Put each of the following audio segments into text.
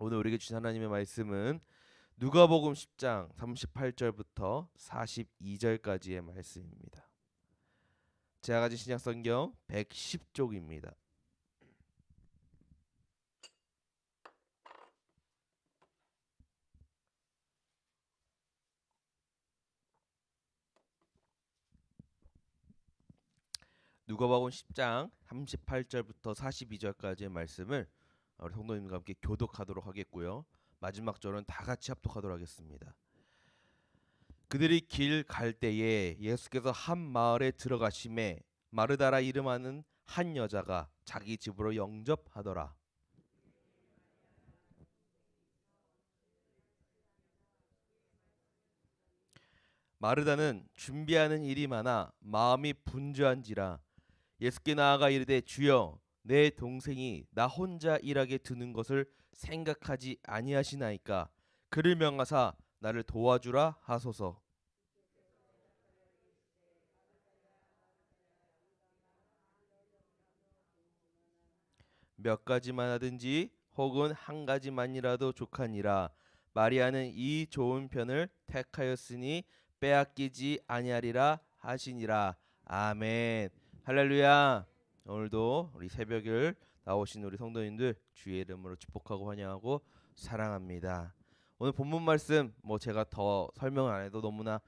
오늘 우리에게 주신 하나님의 말씀은 누가복음 10장 38절부터 42절까지의 말씀입니다. 제가 가진 신약 성경 110쪽입니다. 누가복음 10장 38절부터 42절까지의 말씀을 우리 성도님과 함께 교독하도록 하겠고요. 마지막 절은 다 같이 합독하도록 하겠습니다. 그들이 길 갈 때에 예수께서 한 마을에 들어가심에 마르다라 이름하는 한 여자가 자기 집으로 영접하더라. 마르다는 준비하는 일이 많아 마음이 분주한지라 예수께 나아가 이르되 주여 내 동생이 나 혼자 일하게 두는 것을 생각하지 아니하시나이까 그를 명하사 나를 도와주라 하소서. 몇 가지만 하든지 혹은 한 가지만이라도 족하니라. 마리아는 이 좋은 편을 택하였으니 빼앗기지 아니하리라 하시니라. 아멘. 할렐루야. 오늘도 우리 새벽을 나오신 우리 성도님들 주의 이름으로 축복하고 환영하고 사랑합니다. 오늘 본문 말씀 제가 더 설명을 안 해도 너무나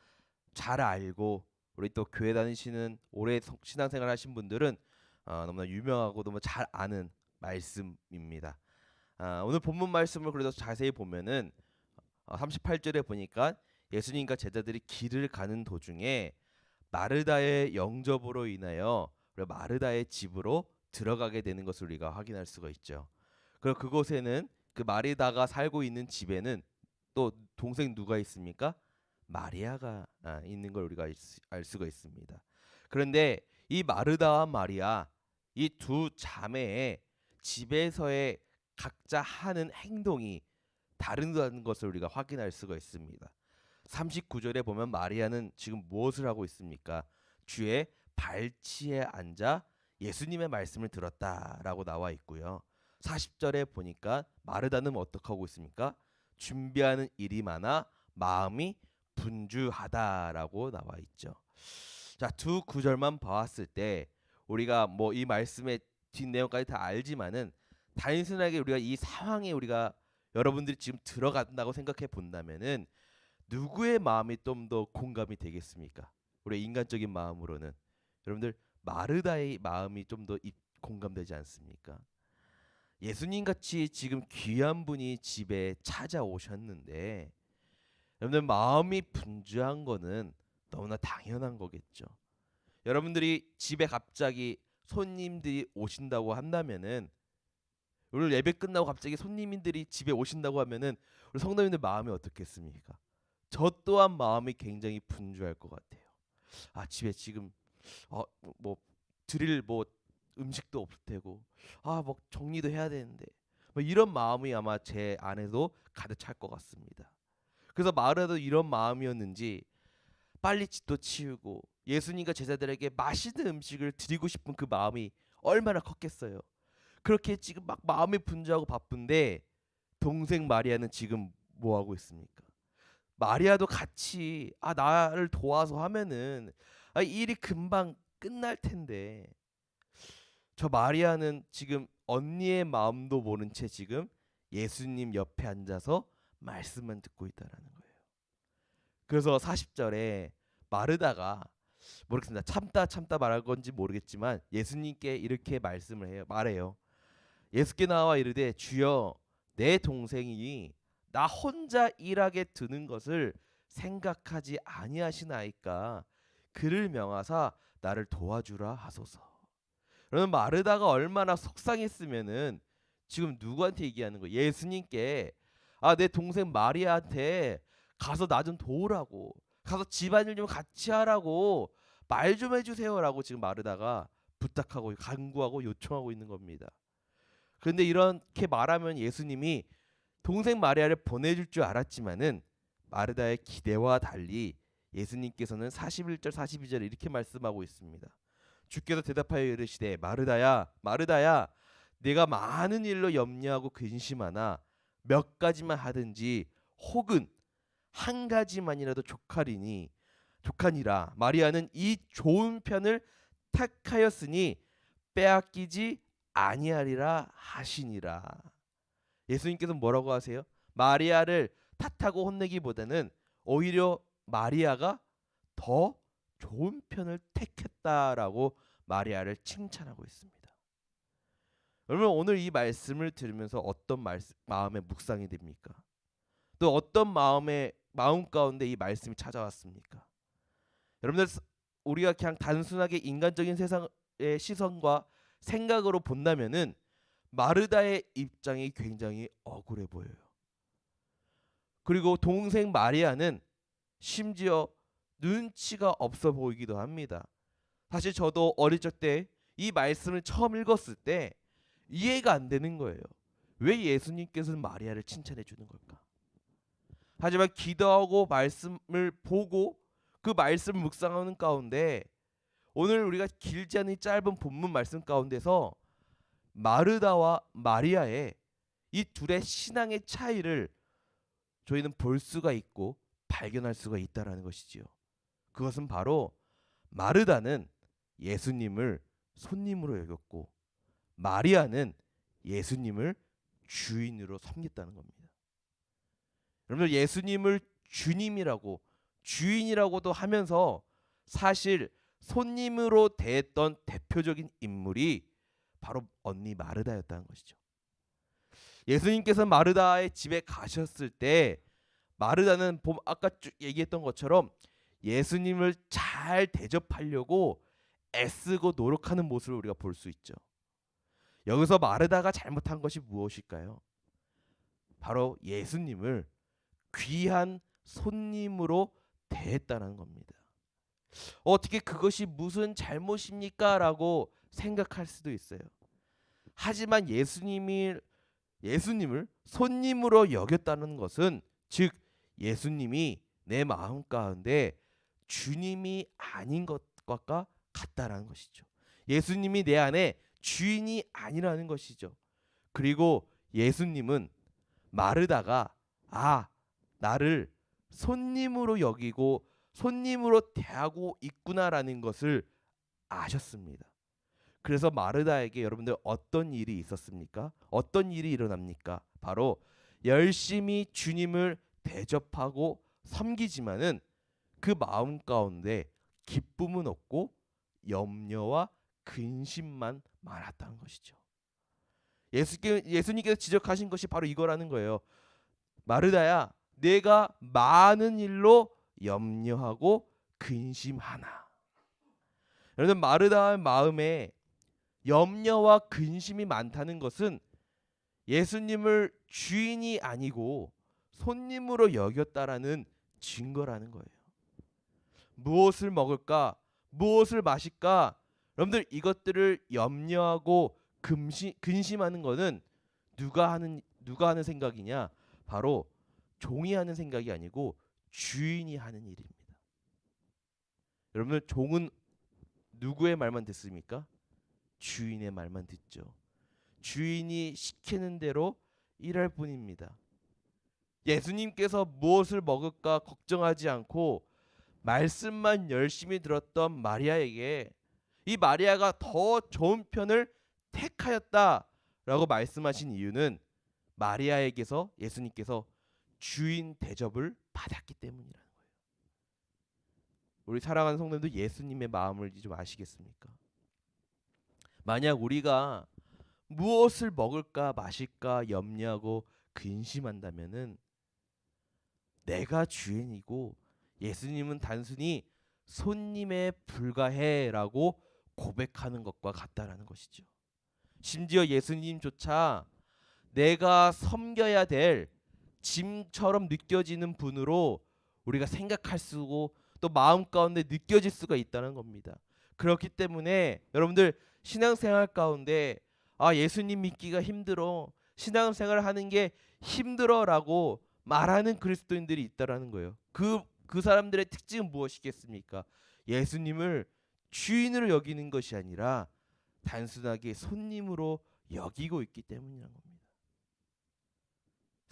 잘 알고 우리 또 교회 다니시는 오래 신앙생활 하신 분들은 너무나 유명하고 너무 잘 아는 말씀입니다. 오늘 본문 말씀을 그래도 자세히 보면은 38절에 보니까 예수님과 제자들이 길을 가는 도중에 마르다의 영접으로 인하여 마르다의 집으로 들어가게 되는 것을 우리가 확인할 수가 있죠. 그리고 그곳에는 그 마르다가 살고 있는 집에는 또 동생 누가 있습니까? 마리아가 있는 걸 우리가 알 수가 있습니다. 그런데 이 마르다와 마리아 이 두 자매의 집에서의 각자 하는 행동이 다르다는 것을 우리가 확인할 수가 있습니다. 39절에 보면 마리아는 지금 무엇을 하고 있습니까? 주의 발치에 앉아 예수님의 말씀을 들었다라고 나와 있고요. 40절에 보니까 마르다는 어떻게 하고 있습니까? 준비하는 일이 많아 마음이 분주하다라고 나와 있죠. 자, 두 구절만 봐왔을 때 우리가 이 말씀의 뒷내용까지 다 알지만은 단순하게 우리가 이 상황에 우리가 여러분들이 지금 들어간다고 생각해 본다면은 누구의 마음이 좀 더 공감이 되겠습니까? 우리 인간적인 마음으로는 여러분들 마르다의 마음이 좀 더 공감되지 않습니까? 예수님 같이 지금 귀한 분이 집에 찾아오셨는데 여러분들 마음이 분주한 거는 너무나 당연한 거겠죠. 여러분들이 집에 갑자기 손님들이 오신다고 한다면은 오늘 예배 끝나고 갑자기 손님들이 집에 오신다고 하면은 우리 성도님들 마음이 어떻겠습니까? 저 또한 마음이 굉장히 분주할 것 같아요. 집에 지금 어, 뭐 드릴 음식도 없을 테고 정리도 해야 되는데 이런 마음이 아마 제 안에도 가득 찰 것 같습니다. 그래서 마르다도 이런 마음이었는지 빨리 집도 치우고 예수님과 제자들에게 맛있는 음식을 드리고 싶은 그 마음이 얼마나 컸겠어요. 그렇게 지금 막 마음이 분주하고 바쁜데 동생 마리아는 지금 뭐 하고 있습니까? 마리아도 같이 나를 도와서 하면은 일이 금방 끝날 텐데 저 마리아는 지금 언니의 마음도 모른 채 지금 예수님 옆에 앉아서 말씀만 듣고 있다라는 거예요. 그래서 40절에 마르다가 모르겠습니다. 참다 말할 건지 모르겠지만 예수님께 이렇게 말해요. 예수께 나와 이르되 주여 내 동생이 나 혼자 일하게 두는 것을 생각하지 아니하시나이까 그를 명하사 나를 도와주라 하소서. 그러면 마르다가 얼마나 속상했으면은 지금 누구한테 얘기하는 거예요? 예수님께 내 동생 마리아한테 가서 나 좀 도우라고 가서 집안일 좀 같이 하라고 말 좀 해주세요라고 지금 마르다가 부탁하고 간구하고 요청하고 있는 겁니다. 그런데 이렇게 말하면 예수님이 동생 마리아를 보내줄 줄 알았지만은 마르다의 기대와 달리 예수님께서는 41절 42절에 이렇게 말씀하고 있습니다. 주께서 대답하여 이르시되 마르다야 마르다야 내가 많은 일로 염려하고 근심하나 몇 가지만 하든지 혹은 한 가지만이라도 족하니라. 마리아는 이 좋은 편을 택하였으니 빼앗기지 아니하리라 하시니라. 예수님께서 뭐라고 하세요? 마리아를 탓하고 혼내기보다는 오히려 마리아가 더 좋은 편을 택했다라고 마리아를 칭찬하고 있습니다. 여러분 오늘 이 말씀을 들으면서 어떤 마음의 묵상이 됩니까? 또 어떤 마음 가운데 이 말씀이 찾아왔습니까? 여러분들 우리가 그냥 단순하게 인간적인 세상의 시선과 생각으로 본다면은 마르다의 입장이 굉장히 억울해 보여요. 그리고 동생 마리아는 심지어 눈치가 없어 보이기도 합니다. 사실 저도 어릴 적 때 이 말씀을 처음 읽었을 때 이해가 안 되는 거예요. 왜 예수님께서는 마리아를 칭찬해 주는 걸까? 하지만 기도하고 말씀을 보고 그 말씀을 묵상하는 가운데 오늘 우리가 길지 않은 짧은 본문 말씀 가운데서 마르다와 마리아의 이 둘의 신앙의 차이를 저희는 볼 수가 있고 발견할 수가 있다라는 것이지요. 그것은 바로 마르다는 예수님을 손님으로 여겼고 마리아는 예수님을 주인으로 섬겼다는 겁니다. 여러분 예수님을 주님이라고 주인이라고도 하면서 사실 손님으로 대했던 대표적인 인물이 바로 언니 마르다였다는 것이죠. 예수님께서 마르다의 집에 가셨을 때 마르다는 아까 얘기했던 것처럼 예수님을 잘 대접하려고 애쓰고 노력하는 모습을 우리가 볼 수 있죠. 여기서 마르다가 잘못한 것이 무엇일까요? 바로 예수님을 귀한 손님으로 대했다는 겁니다. 어떻게 그것이 무슨 잘못입니까? 라고 생각할 수도 있어요. 하지만 예수님을 손님으로 여겼다는 것은 즉 예수님이 내 마음 가운데 주님이 아닌 것과 같다라는 것이죠. 예수님이 내 안에 주인이 아니라는 것이죠. 그리고 예수님은 마르다가 나를 손님으로 여기고 손님으로 대하고 있구나라는 것을 아셨습니다. 그래서 마르다에게 여러분들 어떤 일이 있었습니까? 어떤 일이 일어납니까? 바로 열심히 주님을 대접하고 섬기지만은 그 마음 가운데 기쁨은 없고 염려와 근심만 많았다는 것이죠. 예수님께서 지적하신 것이 바로 이거라는 거예요. 마르다야, 내가 많은 일로 염려하고 근심하나. 여러분 마르다의 마음에 염려와 근심이 많다는 것은 예수님을 주인이 아니고 손님으로 여겼다라는 증거라는 거예요. 무엇을 먹을까? 무엇을 마실까? 여러분들 이것들을 염려하고 근심하는 것은 누가 하는 생각이냐? 바로 종이 하는 생각이 아니고 주인이 하는 일입니다. 여러분들 종은 누구의 말만 듣습니까? 주인의 말만 듣죠. 주인이 시키는 대로 일할 뿐입니다. 예수님께서 무엇을 먹을까 걱정하지 않고 말씀만 열심히 들었던 마리아에게 이 마리아가 더 좋은 편을 택하였다라고 말씀하신 이유는 마리아에게서 예수님께서 주인 대접을 받았기 때문이라는 거예요. 우리 사랑하는 성도님도 예수님의 마음을 좀 아시겠습니까? 만약 우리가 무엇을 먹을까 마실까 염려하고 근심한다면은 내가 주인이고 예수님은 단순히 손님에 불과해라고 고백하는 것과 같다라는 것이죠. 심지어 예수님조차 내가 섬겨야 될 짐처럼 느껴지는 분으로 우리가 생각할 수고 또 마음 가운데 느껴질 수가 있다는 겁니다. 그렇기 때문에 여러분들 신앙생활 가운데 예수님 믿기가 힘들어 신앙생활 하는 게 힘들어라고 말하는 그리스도인들이 있다라는 거예요. 그 사람들의 특징은 무엇이겠습니까? 예수님을 주인으로 여기는 것이 아니라 단순하게 손님으로 여기고 있기 때문이라는 겁니다.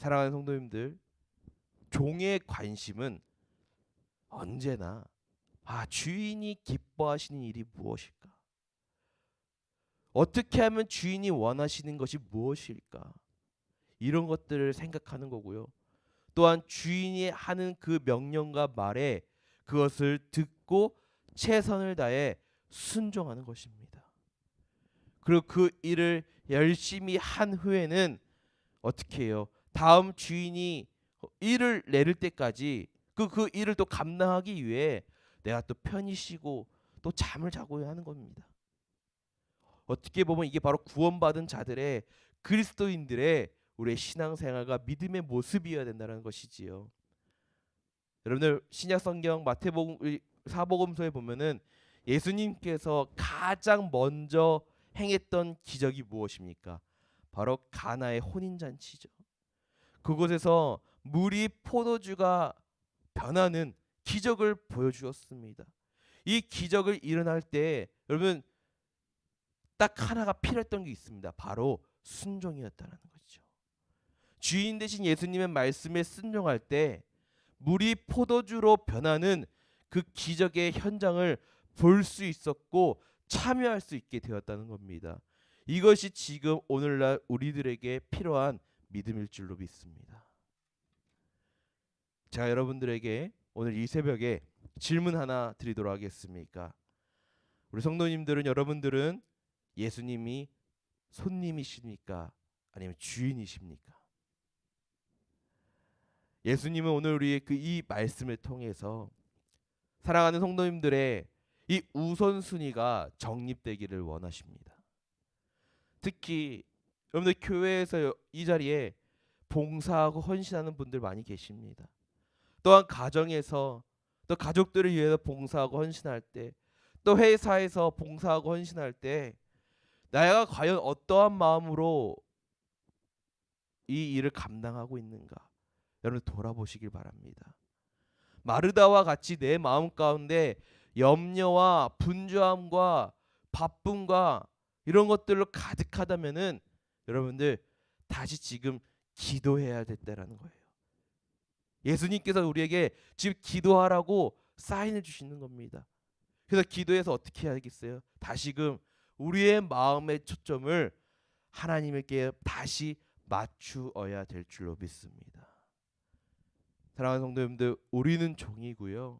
사랑하는 성도님들, 종의 관심은 언제나 주인이 기뻐하시는 일이 무엇일까? 어떻게 하면 주인이 원하시는 것이 무엇일까? 이런 것들을 생각하는 거고요. 또한 주인이 하는 그 명령과 말에 그것을 듣고 최선을 다해 순종하는 것입니다. 그리고 그 일을 열심히 한 후에는 어떻게 해요? 다음 주인이 일을 내릴 때까지 그 일을 또 감당하기 위해 내가 또 편히 쉬고 또 잠을 자고 하는 겁니다. 어떻게 보면 이게 바로 구원받은 자들의, 그리스도인들의 우리의 신앙생활과 믿음의 모습이어야 된다는 것이지요. 여러분들 신약 성경 마태복음 사복음서에 보면은 예수님께서 가장 먼저 행했던 기적이 무엇입니까? 바로 가나의 혼인 잔치죠. 그곳에서 물이 포도주가 변하는 기적을 보여주었습니다. 이 기적을 일어날 때 여러분 딱 하나가 필요했던 게 있습니다. 바로 순종이었다는 거죠. 주인 되신 예수님의 말씀에 순종할 때 물이 포도주로 변하는 그 기적의 현장을 볼 수 있었고 참여할 수 있게 되었다는 겁니다. 이것이 지금 오늘날 우리들에게 필요한 믿음일 줄로 믿습니다. 제가 여러분들에게 오늘 이 새벽에 질문 하나 드리도록 하겠습니까? 우리 성도님들은, 여러분들은 예수님이 손님이십니까? 아니면 주인이십니까? 예수님은 오늘 우리의 이 말씀을 통해서 사랑하는 성도님들의 이 우선순위가 정립되기를 원하십니다. 특히 여러분들 교회에서 이 자리에 봉사하고 헌신하는 분들 많이 계십니다. 또한 가정에서 또 가족들을 위해서 봉사하고 헌신할 때, 또 회사에서 봉사하고 헌신할 때 내가 과연 어떠한 마음으로 이 일을 감당하고 있는가, 여러분 돌아보시길 바랍니다. 마르다와 같이 내 마음 가운데 염려와 분주함과 바쁨과 이런 것들로 가득하다면은 여러분들 다시 지금 기도해야 됐다라는 거예요. 예수님께서 우리에게 지금 기도하라고 사인을 주시는 겁니다. 그래서 기도해서 어떻게 해야겠어요? 다시금 우리의 마음의 초점을 하나님께 다시 맞추어야 될 줄로 믿습니다. 사랑하는 성도님들, 우리는 종이고요.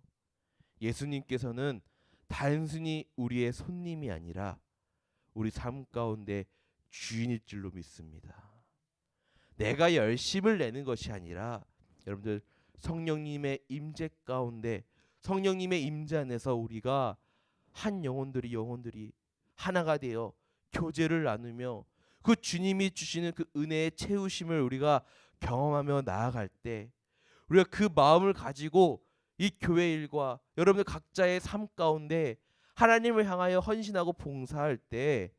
예수님께서는 단순히 우리의 손님이 아니라 우리 삶 가운데 주인일 줄로 믿습니다. 내가 열심을 내는 것이 아니라 여러분들 성령님의 임재 가운데, 성령님의 임재 안에서 우리가 한 영혼들이 하나가 되어 교제를 나누며 그 주님이 주시는 그 은혜의 채우심을 우리가 경험하며 나아갈 때 우리가 그 마음을 가지고 이 교회 일과 여러분들 각자의 삶 가운데 하나님을 향하여 헌신하고 봉사할 때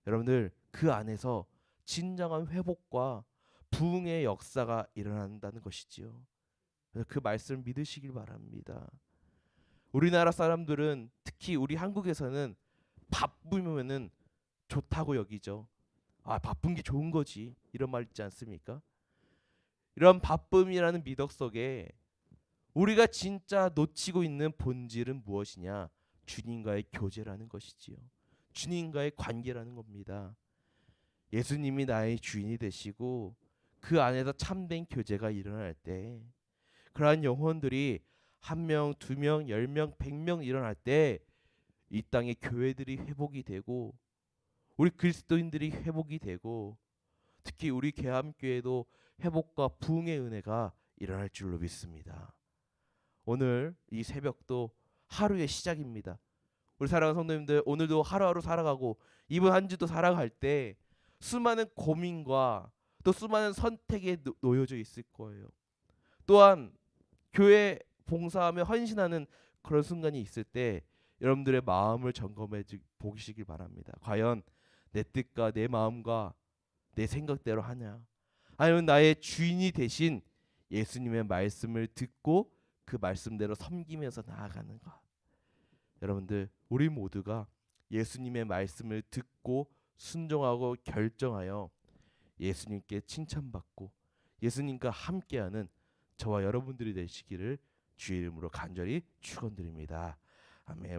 여러분들 그 안에서 진정한 회복과 부흥의 역사가 일어난다는 것이지요. 그래서 그 말씀을 믿으시길 바랍니다. 우리나라 사람들은, 특히 우리 한국에서는 바쁘면은 좋다고 여기죠. 바쁜 게 좋은 거지, 이런 말 있지 않습니까? 이런 바쁨이라는 미덕 속에 우리가 진짜 놓치고 있는 본질은 무엇이냐? 주님과의 교제라는 것이지요. 주님과의 관계라는 겁니다. 예수님이 나의 주인이 되시고 그 안에서 참된 교제가 일어날 때, 그러한 영혼들이 1명, 2명, 10명, 100명 일어날 때 이 땅의 교회들이 회복이 되고 우리 그리스도인들이 회복이 되고 특히 우리 계암교회도 회복과 부흥의 은혜가 일어날 줄로 믿습니다. 오늘 이 새벽도 하루의 시작입니다. 우리 사랑하는 성도님들, 오늘도 하루하루 살아가고 이번 한 주도 살아갈 때 수많은 고민과 또 수많은 선택에 놓여져 있을 거예요. 또한 교회 봉사하며 헌신하는 그런 순간이 있을 때 여러분들의 마음을 점검해 보시길 바랍니다. 과연 내 뜻과 내 마음과 내 생각대로 하냐? 아니면 나의 주인이 되신 예수님의 말씀을 듣고 그 말씀대로 섬기면서 나아가는가? 여러분들, 우리 모두가 예수님의 말씀을 듣고 순종하고 결정하여 예수님께 칭찬받고 예수님과 함께하는 저와 여러분들이 되시기를 주의 이름으로 간절히 축원드립니다. 아멘.